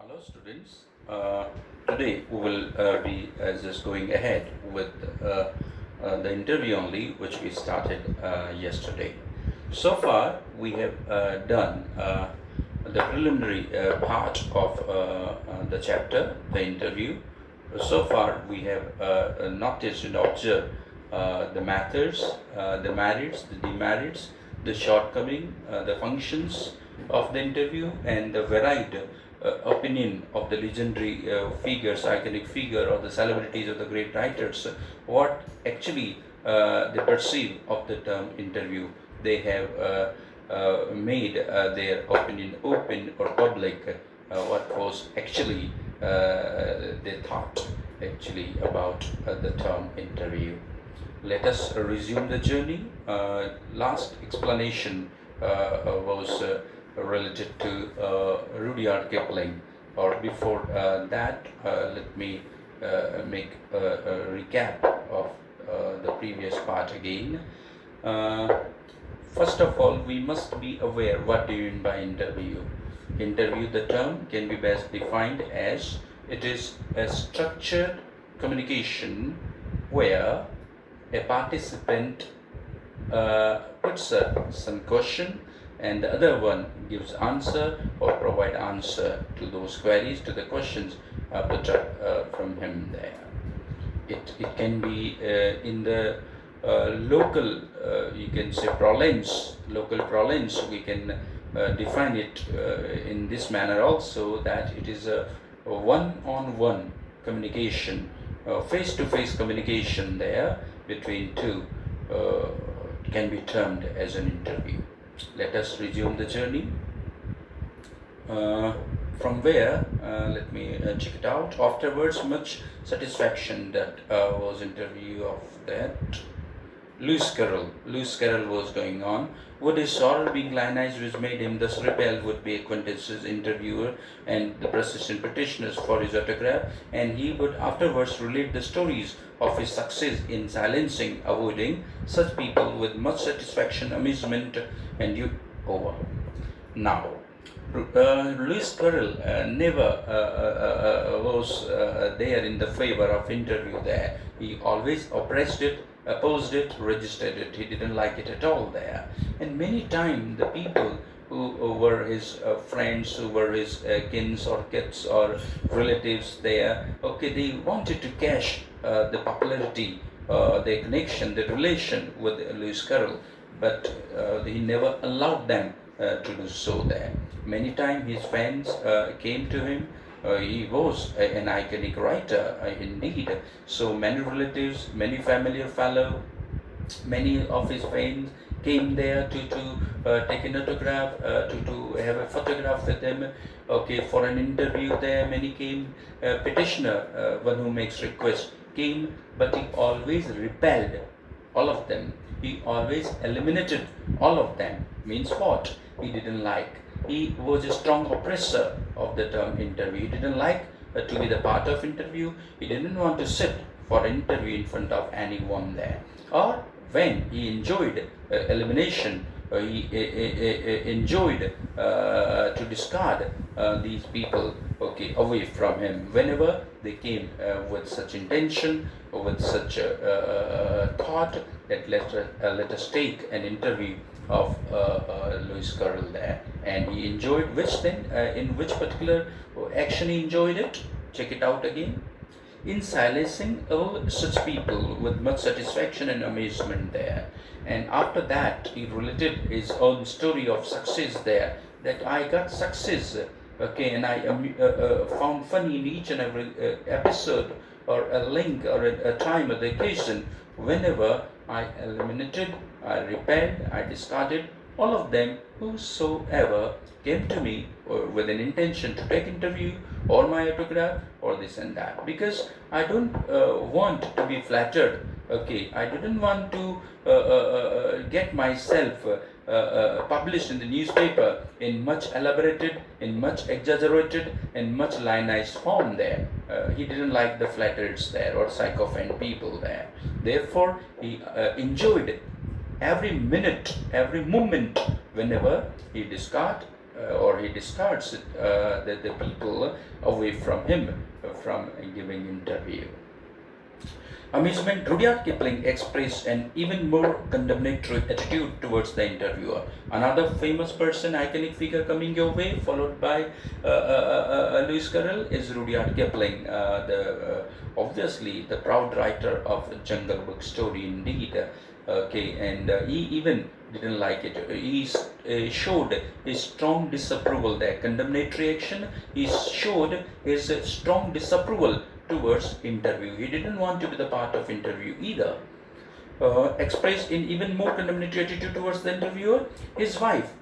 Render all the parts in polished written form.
Hello students, today we will be just going ahead with the interview only which we started yesterday. So far we have done the preliminary part of the chapter, the interview. So far we have noticed and observed the methods, the merits, the demerits, the shortcoming, the functions of the interview, and the varied opinion of the legendary figures, iconic figure, or the celebrities or the great writers, what actually they perceive of the term interview. They have made their opinion open or public, what was actually they thought actually about the term interview. Let us resume the journey. Last explanation was related to Rudyard Kipling, or before that, let me make a recap of the previous part again. First of all, we must be aware what do you mean by interview. Interview, the term can be best defined as it is a structured communication where a participant puts some question and the other one gives answer or provide answer to those queries, to the questions put up from him there. It can be in the local, you can say province, local province, we can define it in this manner also, that it is a one-on-one communication, face-to-face communication there between two, can be termed as an interview. Let us resume the journey. From where, let me check it out. Afterwards, much satisfaction, that was interview of that. Lewis Carroll was going on. Would his sorrow being lionized which made him thus repelled would be acquaintances, interviewer, and the persistent petitioners for his autograph, and he would afterwards relate the stories of his success in silencing, avoiding such people with much satisfaction, amusement, and you over. Now, Lewis Carroll never was there in the favor of interview there. He always oppressed it, opposed it, resisted it. He didn't like it at all there. And many times the people who were his friends, who were his kins or kits or relatives there, okay, they wanted to cash the popularity, the connection, the relation with Lewis Carroll, but he never allowed them to do so there. Many times his fans came to him. He was an iconic writer indeed. So many relatives, many familiar fellow, many of his fans came there to take an autograph, to have a photograph with him, okay, for an interview there. Many came, petitioner, one who makes request, came, but he always repelled all of them. He always eliminated all of them. Means what? He didn't like. He was a strong oppressor of the term interview. He didn't like to be the part of interview. He didn't want to sit for an interview in front of anyone there. Or when he enjoyed elimination, he enjoyed to discard these people, okay, away from him whenever they came with such intention or with such thought that let us take an interview of Lewis Carroll there. And he enjoyed which then, in which particular action he enjoyed it? Check it out again. In silencing all such people with much satisfaction and amazement there. And after that, he related his own story of success there, that I got success, okay, and I found funny in each and every episode or a link or a time or the occasion whenever I eliminated, I repelled, I discarded all of them whosoever came to me with an intention to take interview or my autograph or this and that, because I don't want to be flattered, okay. I didn't want to get myself published in the newspaper in much elaborated, in much exaggerated, and much lionized form there. He didn't like the flatterers there or sycophant people there. Therefore, he enjoyed every minute, every moment whenever he discarded or he discards the people away from him from giving interview. Amusement, Rudyard Kipling expressed an even more condemnatory attitude towards the interviewer. Another famous person, iconic figure coming your way, followed by Lewis Carroll, is Rudyard Kipling, obviously the proud writer of Jungle Book story indeed. And he even didn't like it. He showed his strong disapproval there. Condemnatory action, he showed his strong disapproval towards interview. He didn't want to be the part of interview either. Expressed in even more condemnatory attitude towards the interviewer, his wife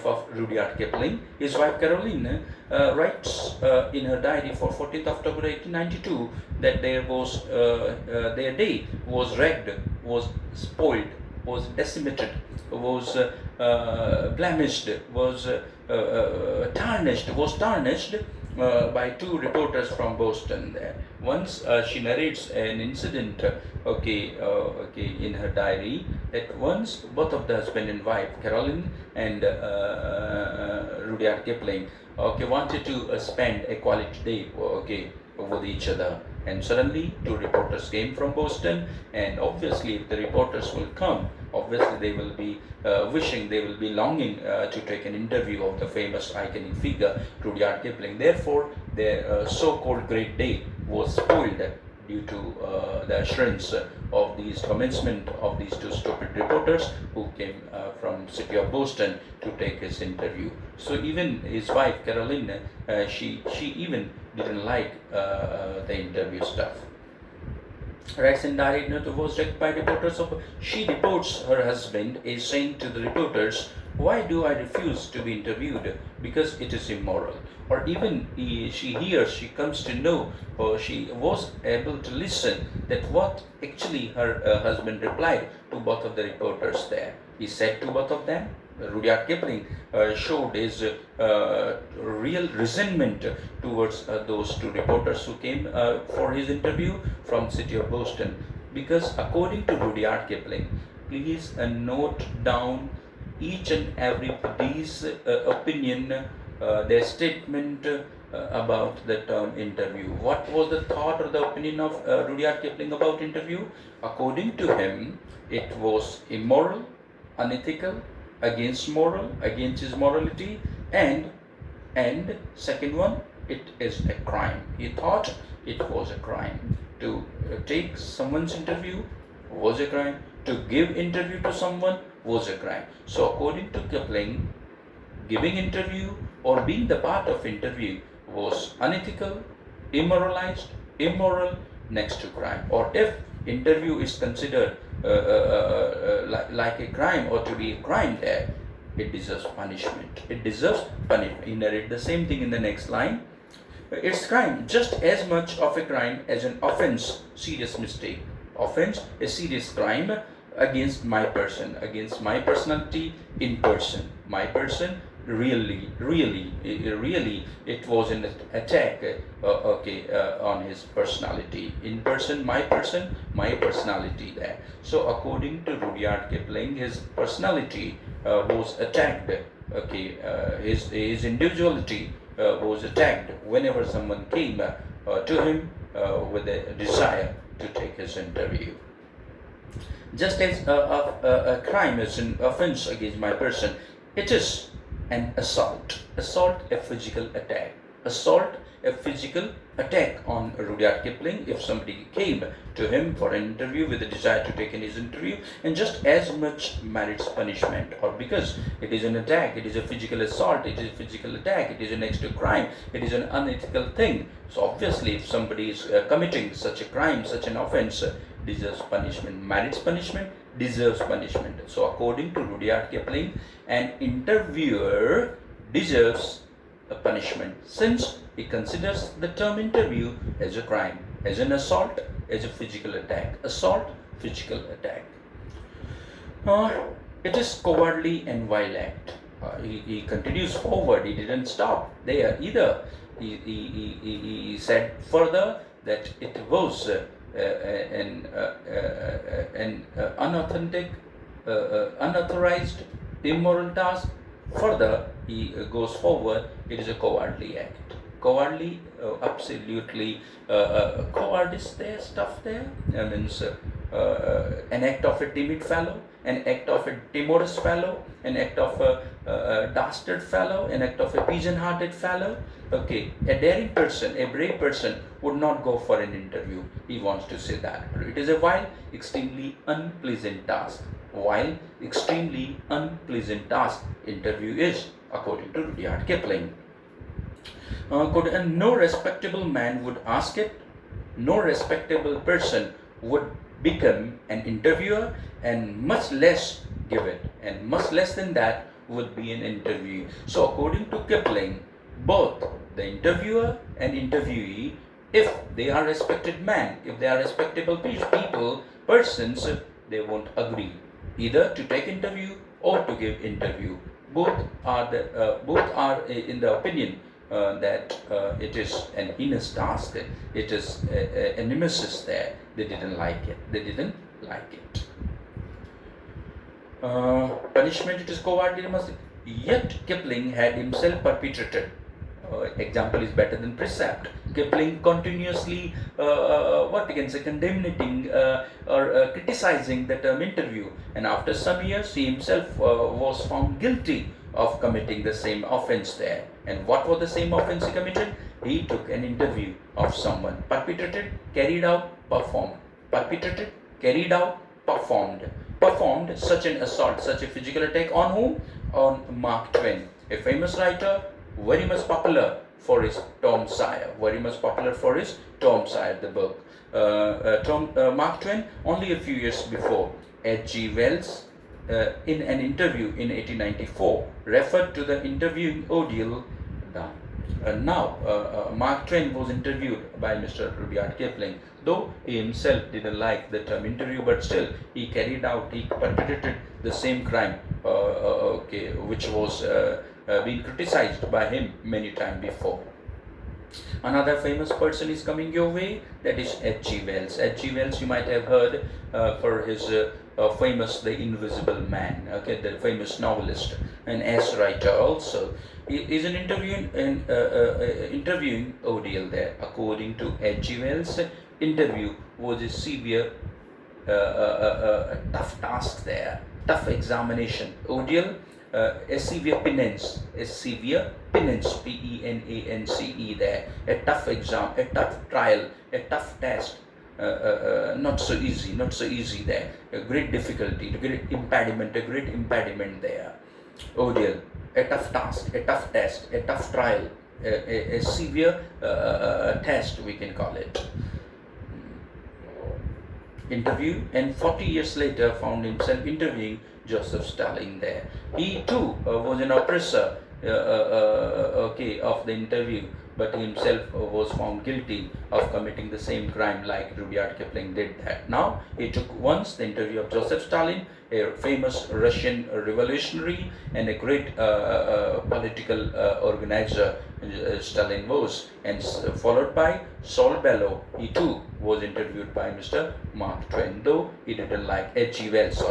of Rudyard Kipling, his wife Caroline, writes in her diary for 14th October 1892 that their day was wrecked, was spoiled, was decimated, was blemished, was tarnished by two reporters from Boston there. Once she narrates an incident, in her diary, that once both of the husband and wife, Caroline and Rudyard Kipling, wanted to spend a quality day, with each other, and suddenly two reporters came from Boston, and obviously if the reporters will come, obviously they will be they will be longing to take an interview of the famous iconic figure Rudyard Kipling. Therefore, their so-called great day was spoiled due to the assurance of these commencement of these two stupid reporters who came from city of Boston to take his interview. So even his wife Caroline, she even didn't like the interview stuff. Writes in diary note was wrecked by reporters of. She reports her husband is saying to the reporters, "Why do I refuse to be interviewed? Because it is immoral." Or even she comes to know, or she was able to listen that what actually her husband replied to both of the reporters there. He said to both of them, Rudyard Kipling showed his real resentment towards those two reporters who came for his interview from city of Boston, because according to Rudyard Kipling, please note down each and everybody's opinion, their statement about the term interview. What was the thought or the opinion of Rudyard Kipling about interview? According to him, it was immoral, unethical, against his morality, and second one, it is a crime. He thought it was a crime to take someone's interview, was a crime. To give interview to someone was a crime. So according to Kipling, giving interview or being the part of interview was unethical, immoralized, immoral, next to crime. Or if interview is considered like a crime or to be a crime there, it deserves punishment. It deserves punishment. He narrated the same thing in the next line. It's crime, just as much of a crime as an offense, serious mistake. Offense, a serious crime against my person, against my personality in person. My person, really, it was an attack, on his personality. In person, my personality there. So according to Rudyard Kipling, his personality was attacked. His individuality was attacked whenever someone came to him with a desire to take his interview. Just as a crime is an offense against my person, it is an assault. Assault, a physical attack. Assault, a physical attack on Rudyard Kipling if somebody came to him for an interview with a desire to take in his interview, and just as much merits punishment. Or because it is an attack, it is a physical assault, it is a physical attack, it is an next to crime, it is an unethical thing. So obviously if somebody is committing such a crime, such an offense, deserves punishment. Merits punishment, deserves punishment. So according to Rudyard Kipling, an interviewer deserves a punishment since he considers the term interview as a crime, as an assault, as a physical attack. Assault, physical attack. It is cowardly and vile act. He continues forward. He didn't stop there either. He said further that it was an unauthentic, unauthorized, immoral task Further, he goes forward, it is a cowardly act. Cowardly, absolutely, cowardice there, stuff there. Means an act of a timid fellow, an act of a timorous fellow, an act of a dastard fellow, an act of a pigeon-hearted fellow. Okay, a daring person, a brave person would not go for an interview. He wants to say that. It is a while extremely unpleasant task. While extremely unpleasant task interview is, according to Rudyard Kipling. No respectable man would ask it. No respectable person would become an interviewer, and much less give it, and much less than that would be an interview. So according to Kipling, both the interviewer and interviewee, if they are respected men, if they are respectable people, persons, they won't agree either to take interview or to give interview. Both are in the opinion that it is an heinous task, it is a nemesis there. They didn't like it. They didn't like it. Punishment, it is cowardly. Yet Kipling had himself perpetrated. Example is better than precept. Kipling continuously, what we can say, condemning or criticizing the term interview, and after some years he himself was found guilty of committing the same offense there. And what was the same offense he committed? He took an interview of someone. Perpetrated, carried out, performed. Perpetrated, carried out, performed. Performed such an assault, such a physical attack on whom? On Mark Twain, a famous writer, very much popular for his Tom Sawyer, very much popular for his Tom Sawyer, the book. Mark Twain, only a few years before, H.G. Wells, in an interview in 1894, referred to the interviewing ordeal. Now, Mark Twain was interviewed by Mr. Rudyard Kipling, though he himself didn't like the term interview, but still he perpetrated the same crime, which was been criticized by him many times before. Another famous person is coming your way, that is H.G. Wells. H.G. Wells, you might have heard for his famous The Invisible Man, okay, the famous novelist and essay writer also. He is an interviewing ordeal there. According to H.G. Wells, interview was a severe, tough task there, tough examination. Ordeal, a severe penance, P-E-N-A-N-C-E there, a tough exam, a tough trial, a tough test, not so easy there, a great difficulty, a great impediment there. Ordeal, a tough task, a tough test, a tough trial, a severe test, we can call it. Interview, and 40 years later found himself interviewing Joseph Stalin there. He too was an oppressor of the interview, but he himself was found guilty of committing the same crime like Rudyard Kipling did that. Now, he took once the interview of Joseph Stalin, a famous Russian revolutionary and a great political organizer, Stalin was, and followed by Saul Bellow. He too was interviewed by Mr. Mark Twain, though he didn't like H.G. Wells,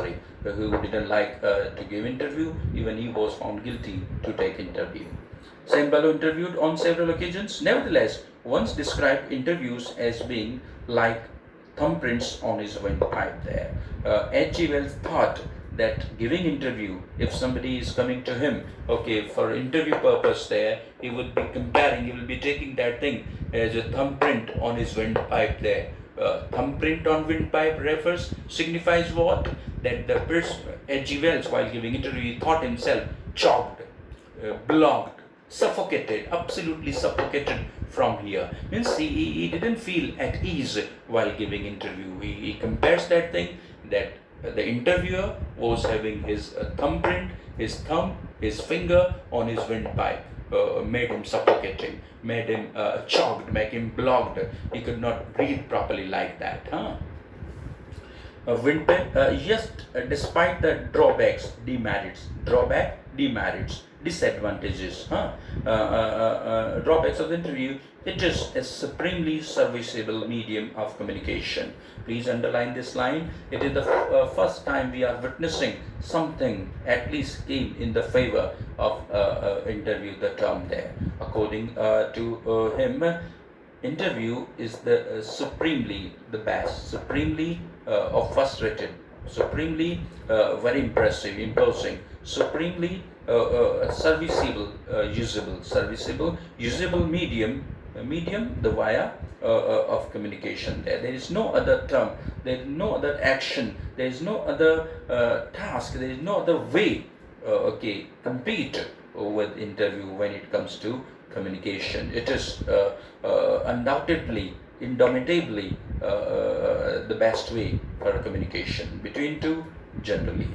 who didn't like to give interview, even he was found guilty to take interview. Sam Bellow interviewed on several occasions, nevertheless once described interviews as being like thumbprints on his windpipe there. H.G. Wells thought that giving interview, if somebody is coming to him, for interview purpose there, he will be taking that thing as a thumbprint on his windpipe there. Thumbprint on windpipe signifies what? That the person, H.G. Wells, while giving interview, he thought himself choked, blocked, suffocated, absolutely suffocated from here. Means he didn't feel at ease while giving interview. He compares that thing, that the interviewer was having his thumbprint, his thumb, his finger on his windpipe, made him suffocating, made him choked, made him blocked. He could not breathe properly like that. Windpipe, yes, despite the demerits, Disadvantages, drawbacks of the interview. It is a supremely serviceable medium of communication. Please underline this line. It is the first time we are witnessing something at least came in the favor of interview, the term there. According to him, interview is the supremely the best, supremely of first rated, supremely very impressive, imposing, supremely serviceable, usable medium, the via of communication. There is no other term, there is no other action, there is no other task, there is no other way. Compete with interview when it comes to communication. It is undoubtedly, indomitably the best way for communication between two generally.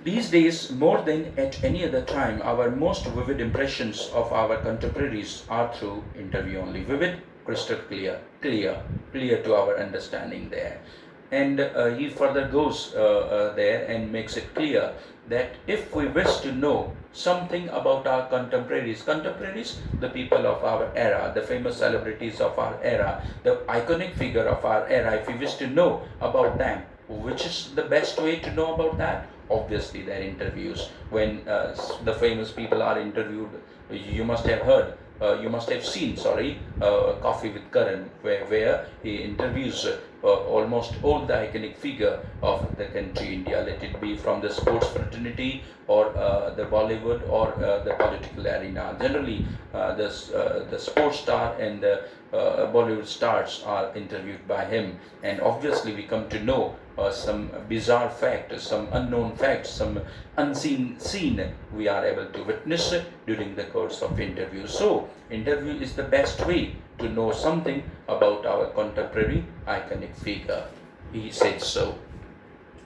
These days, more than at any other time, our most vivid impressions of our contemporaries are through interview only. Vivid, crystal clear to our understanding there. And he further goes there and makes it clear that if we wish to know something about our contemporaries, the people of our era, the famous celebrities of our era, the iconic figure of our era, if we wish to know about them, which is the best way to know about that? Obviously, their interviews. When the famous people are interviewed, you must have heard, you must have seen, Coffee with Karan, where he interviews almost all the iconic figure of the country India, let it be from the sports fraternity or the Bollywood or the political arena. Generally, the sports star and the Bollywood stars are interviewed by him, and obviously we come to know some bizarre fact, some unknown facts, some unseen scene we are able to witness during the course of interview. So, interview is the best way to know something about our contemporary iconic figure. He said so.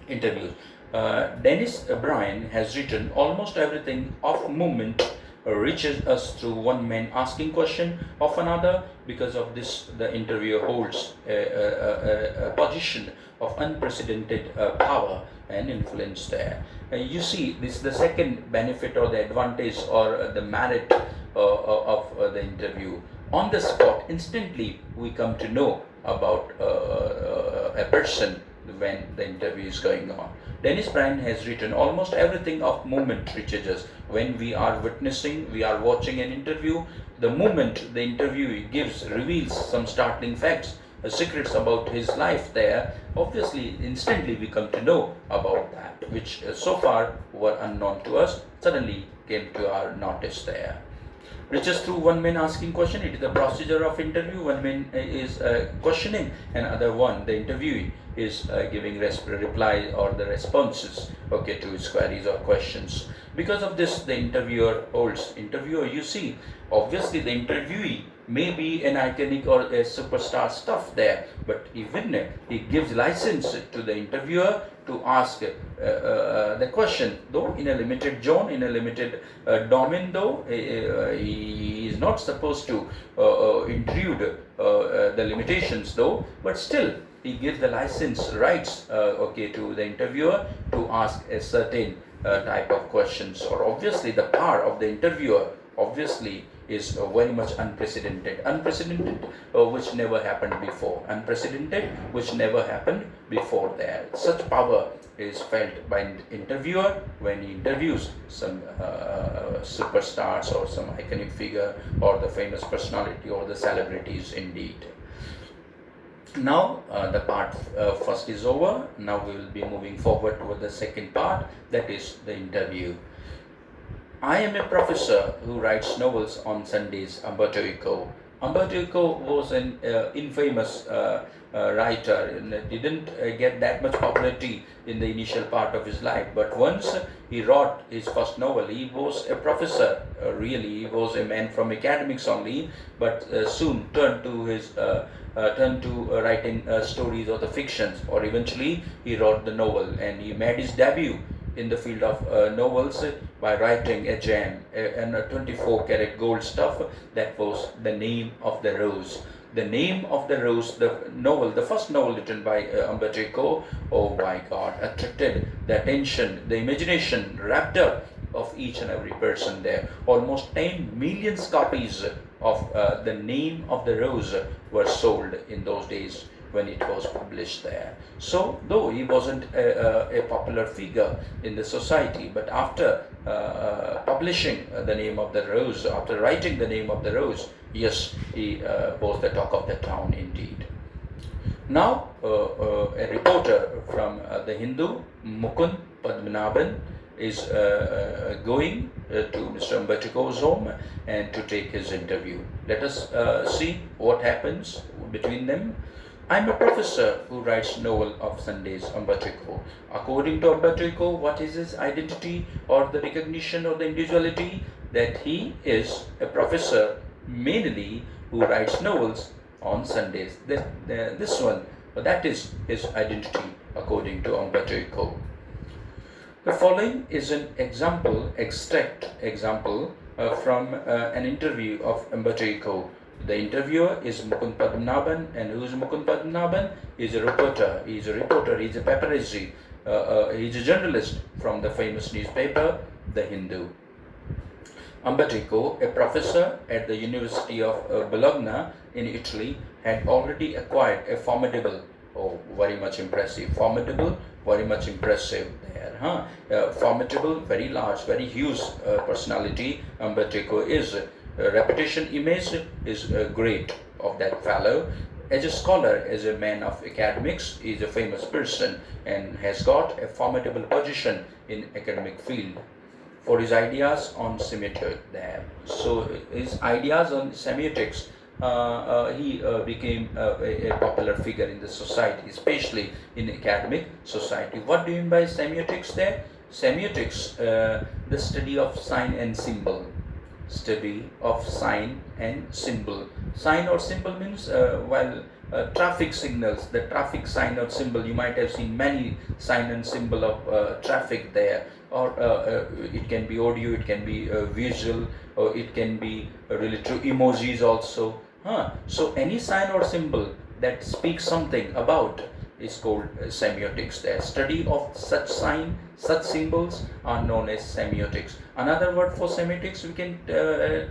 Interviews. Dennis Bryan has written almost everything of moment reaches us through one man asking question of another. Because of this, the interviewer holds a position of unprecedented power and influence there. You see, this is the second benefit or the advantage or the merit of the interview. On the spot, instantly, we come to know about a person when the interview is going on. Dennis Bryan has written almost everything of moment reaches us. When we are witnessing, we are watching an interview, the moment the interviewee reveals some startling facts, secrets about his life there, obviously, instantly we come to know about that, which so far were unknown to us, suddenly came to our notice there. Reaches through one man asking question. It is the procedure of interview. One man is questioning, and other one, the interviewee, is giving reply or the responses to his queries or questions. Because of this, the interviewer holds. Interviewer, you see, obviously the interviewee may be an iconic or a superstar stuff there, but even he gives license to the interviewer to ask the question, though in a limited zone, in a limited domain, though he is not supposed to intrude the limitations, though, but still he gives the license rights to the interviewer to ask a certain type of questions. Or obviously the power of the interviewer obviously is very much unprecedented, which never happened before, which never happened before there. Such power is felt by an interviewer when he interviews some superstars or some iconic figure or the famous personality or the celebrities indeed. Now the part first is over. Now we will be moving forward toward the second part, that is the interview. I am a professor who writes novels on Sundays, Umberto Eco. Umberto Eco was an infamous writer and didn't get that much popularity in the initial part of his life. But once he wrote his first novel, he was a professor, really. He was a man from academics only, but soon turned to writing stories or the fictions, or eventually he wrote the novel, and he made his debut in the field of novels by writing a gem and a 24-karat gold stuff, that was The Name of the Rose. The Name of the Rose, the novel, the first novel written by Umberto Eco, oh my God, attracted the attention, the imagination wrapped up of each and every person there. Almost 10 million copies of the name of the rose were sold in those days when it was published there. So, though he wasn't a popular figure in the society, but after publishing the name of the rose, after writing the name of the rose, yes, he was the talk of the town indeed. Now, a reporter from the Hindu, Mukund Padmanabhan, is going to Mr. Ambedkar's home and to take his interview. Let us see what happens between them. I'm a professor who writes novel of Sundays, Ambedkar. According to Ambedkar, what is his identity or the recognition or the individuality? That he is a professor mainly who writes novels on Sundays. This one, that is his identity according to Ambedkar. The following is an extract example from an interview of Ambedkar. The interviewer is Mukund Padmanabhan, and who is Mukund Padmanabhan? He is a reporter. He is a paparazzi. He is a journalist from the famous newspaper, The Hindu. Ambedkar, a professor at the University of Bologna in Italy, had already acquired a formidable, very much impressive there, formidable, very large, very huge personality. Ambedkar is. Reputation image is great of that fellow. As a scholar, as a man of academics, he is a famous person and has got a formidable position in academic field for his ideas on semiotics there. So his ideas on semiotics, he became a popular figure in the society, especially in academic society. What do you mean by semiotics there? Semiotics, the study of sign and symbol. Study of sign and symbol. Sign or symbol means while traffic signals, the traffic sign or symbol, you might have seen many sign and symbol of traffic there, or it can be audio, it can be visual, or it can be related to emojis also. So any sign or symbol that speaks something about is called semiotics there. Study of such sign, such symbols are known as semiotics. Another word for semiotics, we can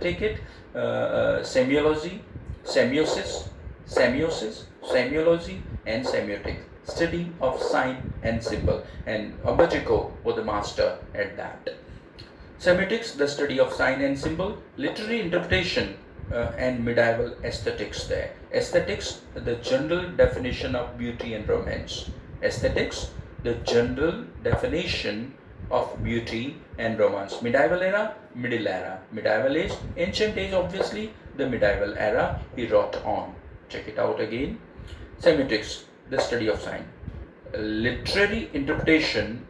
take it semiology, semiosis, semiology, and semiotics. Study of sign and symbol. And Ambedkar was the master at that. Semiotics, the study of sign and symbol. Literary interpretation and medieval aesthetics there. Aesthetics, the general definition of beauty and romance. Aesthetics, the general definition of beauty and romance. Medieval era, middle era. Medieval age, ancient age, obviously, the medieval era he wrote on. Check it out again. Semiotics, the study of sign. Literary interpretation,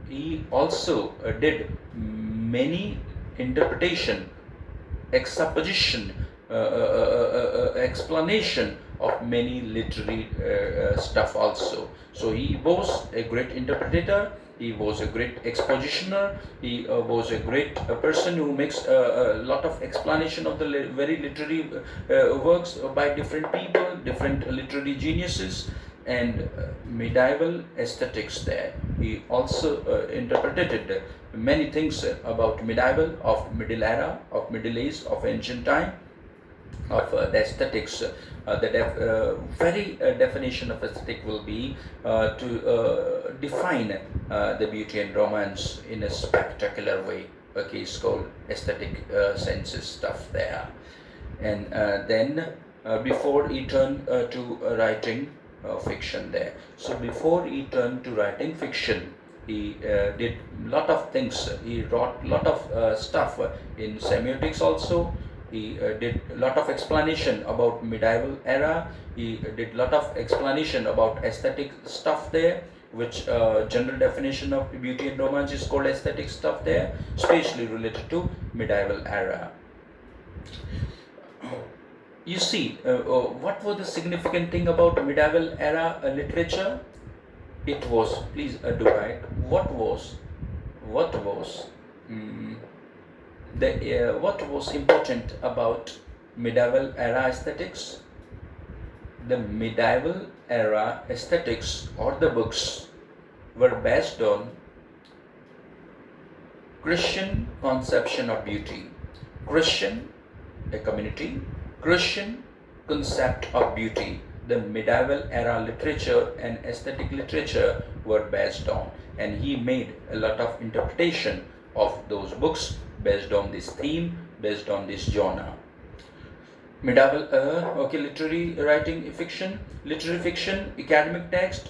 he also did many interpretation, exposition, explanation of many literary stuff also. So he was a great interpreter, he was a great expositioner, he was a great person who makes a lot of explanation of the very literary works by different people, different literary geniuses. And medieval aesthetics there. He also interpreted many things about medieval, of middle era, of middle age, of ancient time, of the aesthetics. The very definition of aesthetic will be to define the beauty and romance in a spectacular way. Okay, it's called aesthetic senses stuff there. And then before he turned to writing fiction there. So before he turned to writing fiction, he did lot of things. He wrote lot of stuff in semiotics also. He did lot of explanation about medieval era. He did lot of explanation about aesthetic stuff there, which general definition of beauty and romance is called aesthetic stuff there, especially related to medieval era. You see, what was the significant thing about medieval era literature? It was, please do write, what was important about medieval era aesthetics? The medieval era aesthetics or the books were based on Christian conception of beauty. Christian, a community. Christian concept of beauty. The medieval era literature and aesthetic literature were based on, and he made a lot of interpretation of those books based on this theme, based on this genre. Medieval, literary fiction, academic text.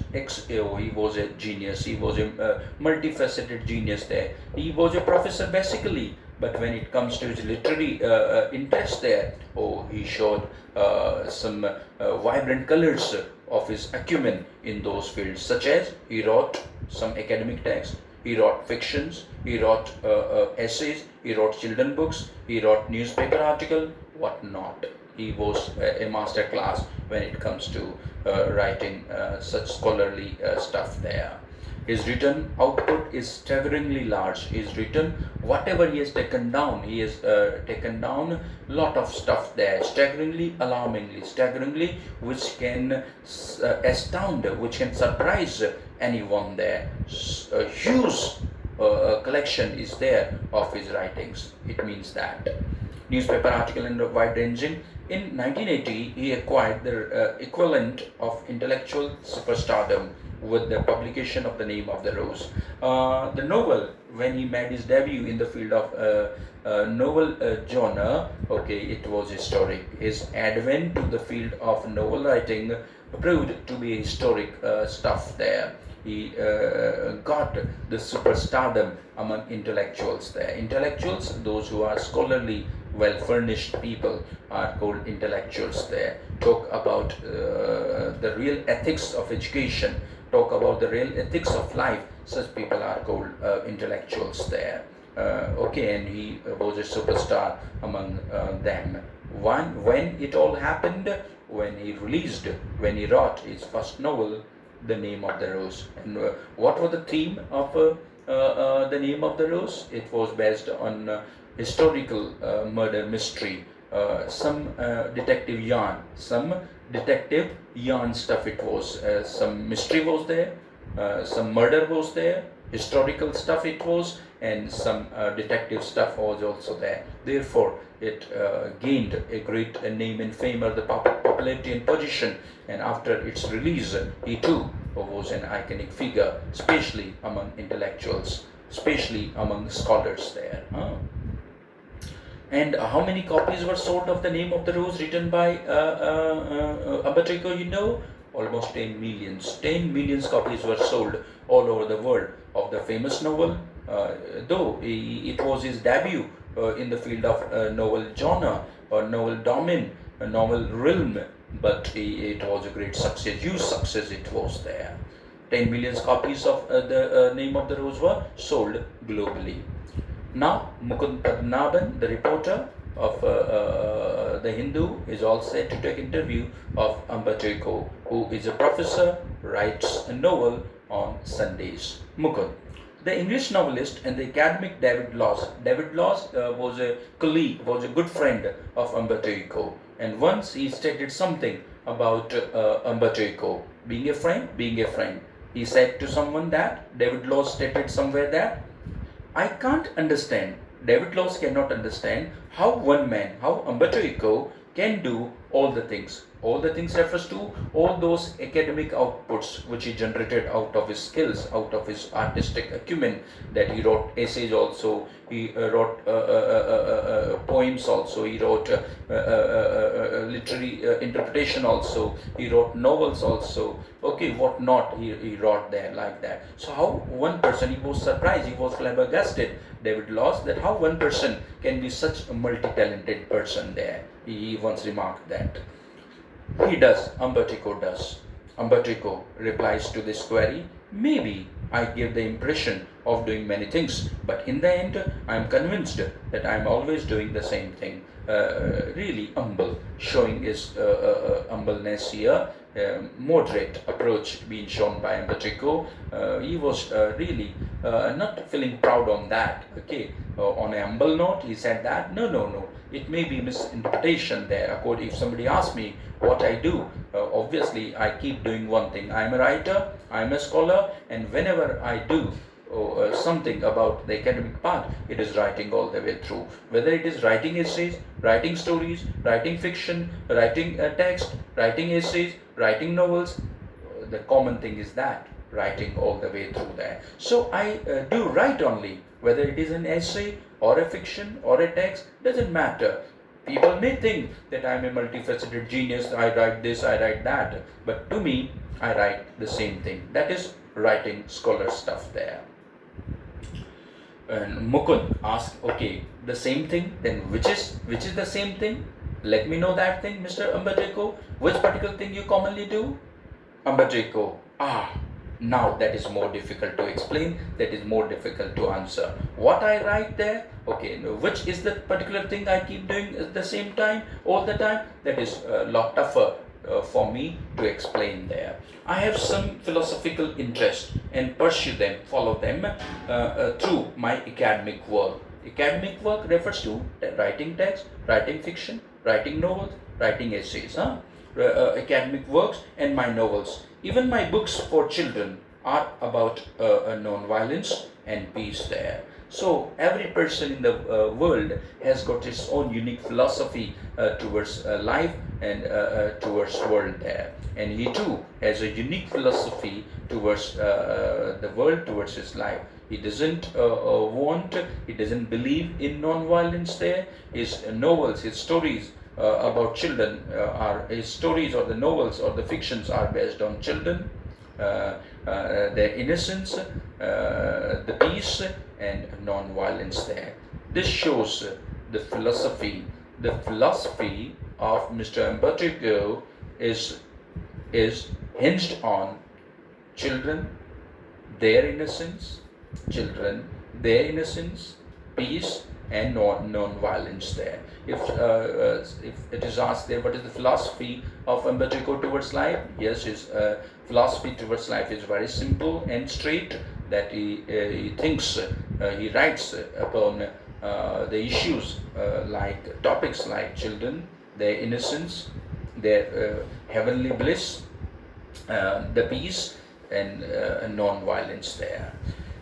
He was a genius. He was a multifaceted genius there. He was a professor basically, but when it comes to his literary interest there, he showed some vibrant colors of his acumen in those fields, such as he wrote some academic text, he wrote fictions, he wrote essays, he wrote children books, he wrote newspaper article, whatnot. He was a master class when it comes to writing such scholarly stuff there. His written output is staggeringly large. His written, whatever he has taken down, he has taken down a lot of stuff there, staggeringly, alarmingly, staggeringly, which can astound, which can surprise anyone there. A huge collection is there of his writings. It means that. Newspaper article and wide ranging. In 1980, he acquired the equivalent of intellectual superstardom with the publication of The Name of the Rose. The novel, when he made his debut in the field of novel genre, it was historic. His advent to the field of novel writing proved to be historic stuff there. He got the superstardom among intellectuals there. Intellectuals, those who are scholarly, well-furnished people, are called intellectuals there. Talk about the real ethics of education, talk about the real ethics of life. Such people are called intellectuals there. And he was a superstar among them. When it all happened, when he wrote his first novel, The Name of the Rose. And what was the theme of The Name of the Rose? It was based on historical murder mystery, some detective yarn stuff it was. Some mystery was there, some murder was there, historical stuff it was, and some detective stuff was also there. Therefore, it gained a great name and fame, or the popularity and position, and after its release, he too was an iconic figure, especially among intellectuals, especially among scholars there. And how many copies were sold of The Name of the Rose, written by Umberto Eco? Almost 10 millions. 10 millions copies were sold all over the world of the famous novel. Though it was his debut in the field of novel genre or novel domain, novel realm, but it was a great success, huge success it was there. 10 million copies of The Name of the Rose were sold globally. Now, Mukund Padmanabhan, the reporter of The Hindu, is all set to take interview of Umberto Eco, who is a professor, writes a novel on Sundays. Mukund. The English novelist and the academic David Laws. David Laws was a colleague, was a good friend of Umberto Eco, and once he stated something about Umberto Eco. Being a friend. He said to someone that, David Laws stated somewhere that, I can't understand, David Laws cannot understand how one man, how Umberto Eco can do all the things. All the things refers to all those academic outputs which he generated out of his skills, out of his artistic acumen, that he wrote essays also, he wrote poems also, he wrote literary interpretation also, he wrote novels also, what not he wrote there like that. So how one person, he was surprised, he was flabbergasted, David Laws, that how one person can be such a multi-talented person there. He once remarked that. He does, Umberto Eco does. Umberto Eco replies to this query, maybe I give the impression of doing many things, but in the end I am convinced that I am always doing the same thing. Really humble, showing his humbleness here, moderate approach being shown by Umberto Eco. He was really not feeling proud on that. On a humble note, he said that, no, it may be misinterpretation there. If somebody asks me what I do, obviously I keep doing one thing. I'm a writer, I'm a scholar, and whenever I do something about the academic part, it is writing all the way through. Whether it is writing essays, writing stories, writing fiction, writing text, writing essays, writing novels, the common thing is that writing all the way through there. So I do write only, whether it is an essay or a fiction or a text, doesn't matter. People may think that I'm a multifaceted genius, I write this, I write that, but to me, I write the same thing. That is writing scholar stuff there. And Mukund asked, okay, the same thing, then which is the same thing? Let me know that thing, Mr. Ambadeko. Which particular thing you commonly do? Ambadeko, now that is more difficult to explain, that is more difficult to answer. What I write there, okay, which is the particular thing I keep doing at the same time, all the time, that is a lot tougher for me to explain there. I have some philosophical interest and pursue them, follow them through my academic work. Academic work refers to writing text, writing fiction, writing novels, writing essays, academic works and my novels. Even my books for children are about non-violence and peace there. So every person in the world has got his own unique philosophy towards life and towards world there. And he too has a unique philosophy towards the world, towards his life. He doesn't he doesn't believe in non-violence there. His novels, his stories about children his stories or the novels or the fictions are based on children, their innocence, the peace and non-violence there. This shows the philosophy. The philosophy of Mr. Ambadeko is hinged on children, their innocence, peace and non-violence there. If it is asked there, what is the philosophy of Ambadeko towards life? Yes, his philosophy towards life is very simple and straight, that he thinks, he writes upon the issues like topics like children, their innocence, their heavenly bliss, the peace and non-violence there.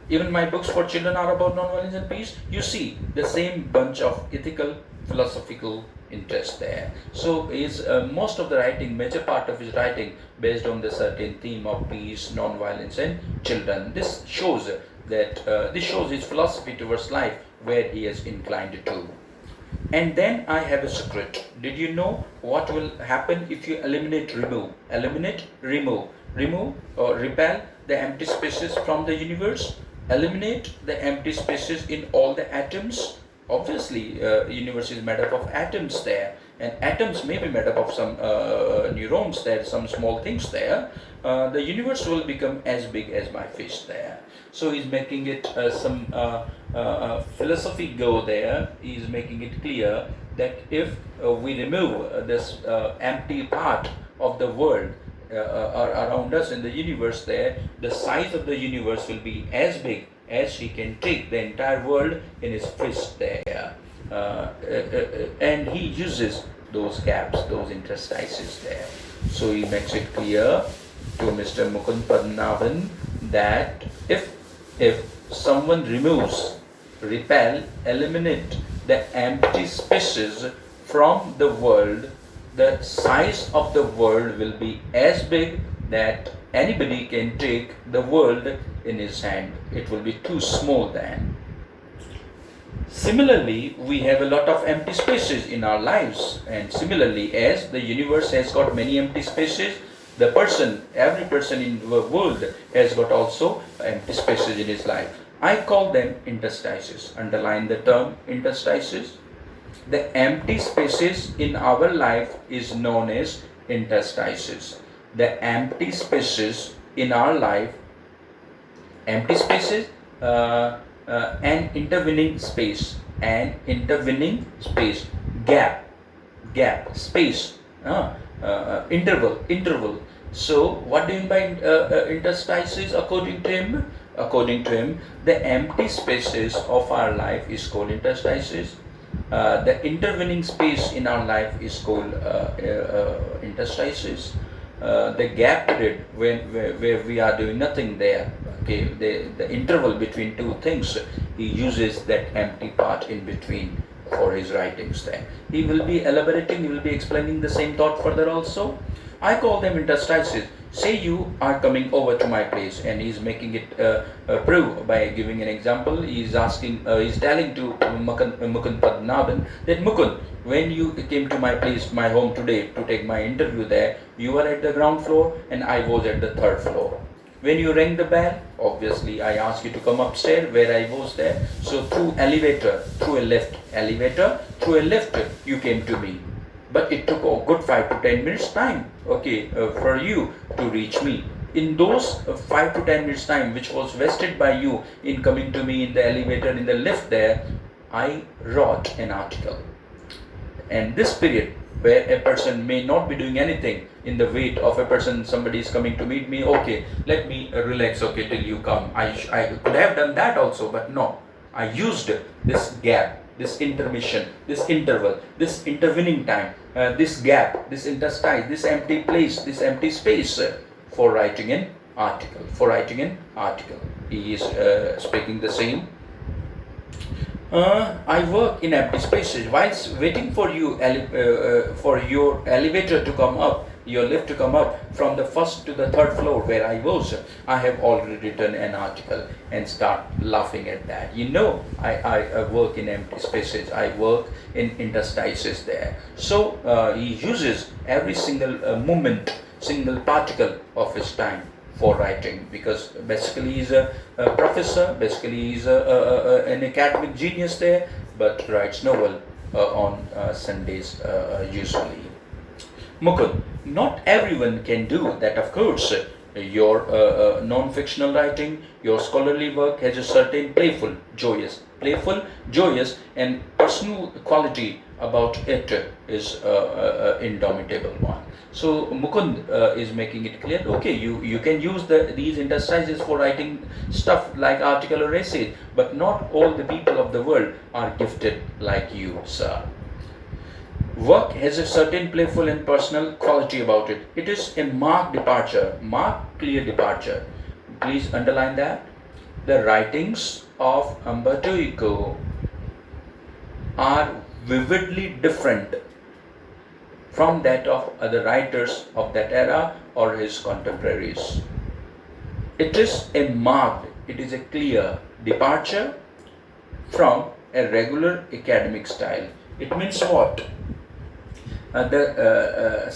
Even my books for children are about non-violence and peace. You see the same bunch of ethical, philosophical interest there. So is most of the writing, major part of his writing, based on the certain theme of peace, non-violence and children. This shows that this shows his philosophy towards life, where he is inclined to. And then I have a secret. Did you know what will happen if you eliminate, remove? Eliminate, remove or repel the empty spaces from the universe? Eliminate the empty spaces in all the atoms. Obviously, universe is made up of atoms there, and atoms may be made up of some neurons there, some small things there. The universe will become as big as my fist there. So he's making it some philosophy go there. He's making it clear that if we remove this empty part of the world around us in the universe there, the size of the universe will be as big as he can take the entire world in his fist there. And he uses those gaps, those interstices there. So he makes it clear to Mr. Mukund Padmanabhan that if someone removes, repel, eliminate the empty spaces from the world, the size of the world will be as big that anybody can take the world in his hand. It will be too small then. Similarly, we have a lot of empty spaces in our lives, and similarly, as the universe has got many empty spaces, every person in the world has got also empty spaces in his life. I call them interstices. Underline the term interstices. The empty spaces in our life is known as interstices. The empty spaces in our life, empty spaces, an intervening space, gap, space, interval. So what do you mean by interstices according to him? According to him, the empty spaces of our life is called interstices. The intervening space in our life is called interstices. The gap period where we are doing nothing there okay, the interval between two things, he uses that empty part in between for his writings there. He will be elaborating, he will be explaining the same thought further also. I call them interstices. Say you are coming over to my place, and he's making it prove by giving an example. He's asking, he's telling to Mukund Padmanabhan that Mukund, when you came to my place, my home today to take my interview there, you were at the ground floor and I was at the third floor. When you rang the bell, obviously I asked you to come upstairs where I was there. So through a lift, you came to me. But it took a good 5 to 10 minutes time, okay, for you to reach me. In those 5 to 10 minutes time, which was wasted by you in coming to me in the elevator, in the lift there, I wrote an article. And this period where a person may not be doing anything, in the wait of a person, somebody is coming to meet me, okay, let me relax, okay, till you come. I could have done that also, but no. I used this gap, this intermission, this interval, this intervening time, this gap, this interstice, this empty place, this empty space for writing an article. He is speaking the same. I work in empty spaces. Whilst waiting for you, for your elevator to come up, your lift to come up from the first to the third floor where I was, I have already written an article, and start laughing at that. You know, I work in empty spaces. I work in interstices there. So he uses every single moment, single particle of his time for writing, because basically he's a professor, basically he's an academic genius there, but writes novel on Sundays usually. Mukund, not everyone can do that, of course. Your non-fictional writing, your scholarly work has a certain playful, joyous, and personal quality about it is indomitable one. So Mukund is making it clear, okay, you can use these interstices for writing stuff like article or essay, but not all the people of the world are gifted like you, sir. Work has a certain playful and personal quality about it. It is a marked clear departure. Please underline that. The writings of Umberto Eco are vividly different from that of other writers of that era or his contemporaries. It is a clear departure from a regular academic style. It means what? The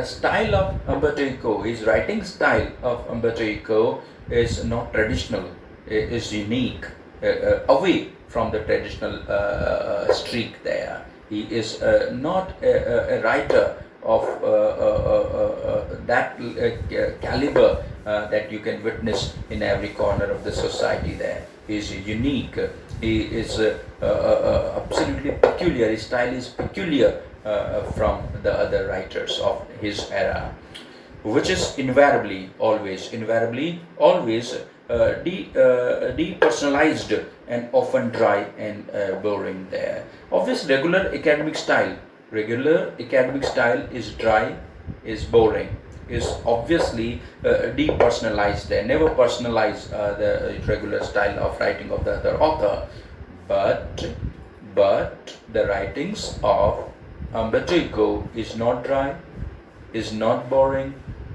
style of Umberto Eco, his writing style of Umberto Eco is not traditional, is unique, away from the traditional streak there. He is not a writer of that caliber that you can witness in every corner of the society there. He is unique, he is absolutely peculiar, his style is peculiar from the other writers of his era, which is invariably always depersonalized and often dry and boring there. Of this regular academic style is dry, is boring, is obviously depersonalized there. Never personalize the regular style of writing of the other author, but the writings of Umberto Eco is not dry, is not boring,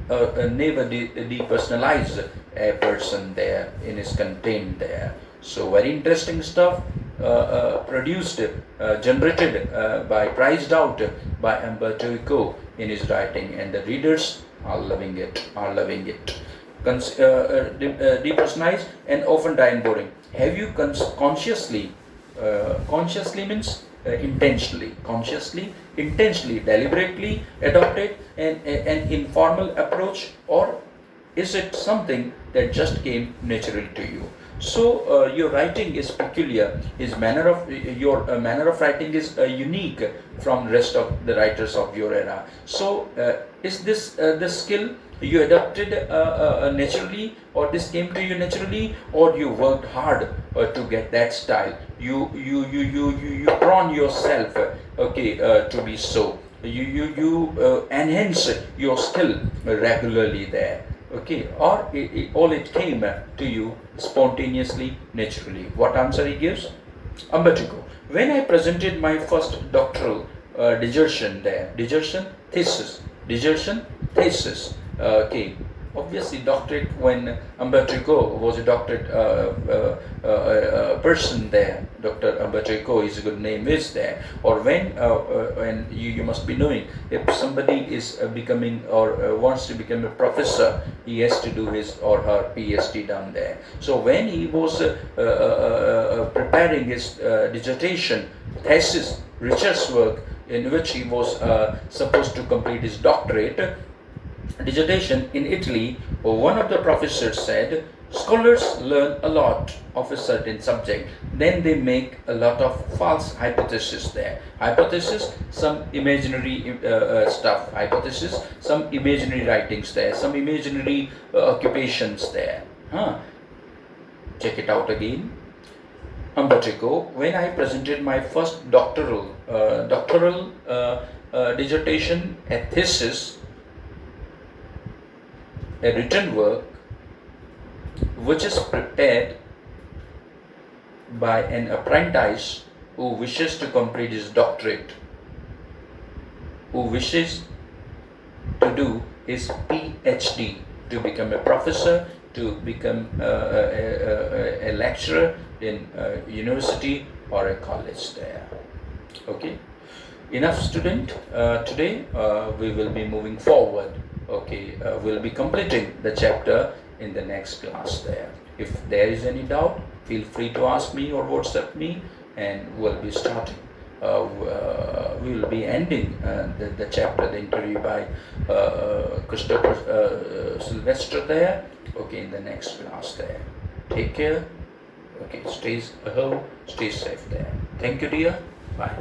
never depersonalize a person there in his content there. So very interesting stuff produced, generated prized out by Umberto Eco in his writing, and the readers are loving it. Depersonalized and often dry and boring. Have you consciously means intentionally, deliberately adopted an informal approach, or is it something that just came naturally to you? So your writing is peculiar. Your manner of writing is unique from rest of the writers of your era. So is this the skill you adopted naturally, or this came to you naturally, or you worked hard to get that style? You prone yourself, to be so. You enhance your skill regularly there. Okay, or all it came to you spontaneously, naturally. What answer he gives? Umberto. When I presented my first doctoral desertion thesis, okay, obviously doctorate when Umberto Eco was a doctorate person there. Dr. Umberto Eco, his good name is there. Or when you must be knowing, if somebody is becoming or wants to become a professor, he has to do his or her PhD down there. So when he was preparing his dissertation, thesis, research work, in which he was supposed to complete his doctorate dissertation in Italy, one of the professors said, scholars learn a lot of a certain subject, then they make a lot of false hypotheses there. Hypothesis, some imaginary stuff. Hypothesis, some imaginary writings there, some imaginary occupations there. Check it out again. Umberto Eco, when I presented my first doctoral dissertation, a thesis, a written work which is prepared by an apprentice who wishes to complete his doctorate, who wishes to do his PhD, to become a professor, to become a lecturer in a university or a college there. Okay, enough student. Today we will be moving forward. Okay, we'll be completing the chapter in the next class there. If there is any doubt, feel free to ask me or WhatsApp me, and we'll be starting. We will be ending the chapter, the interview by Christopher Sylvester there. Okay, in the next class there. Take care. Okay, stay home, stay safe there. Thank you, dear. Bye.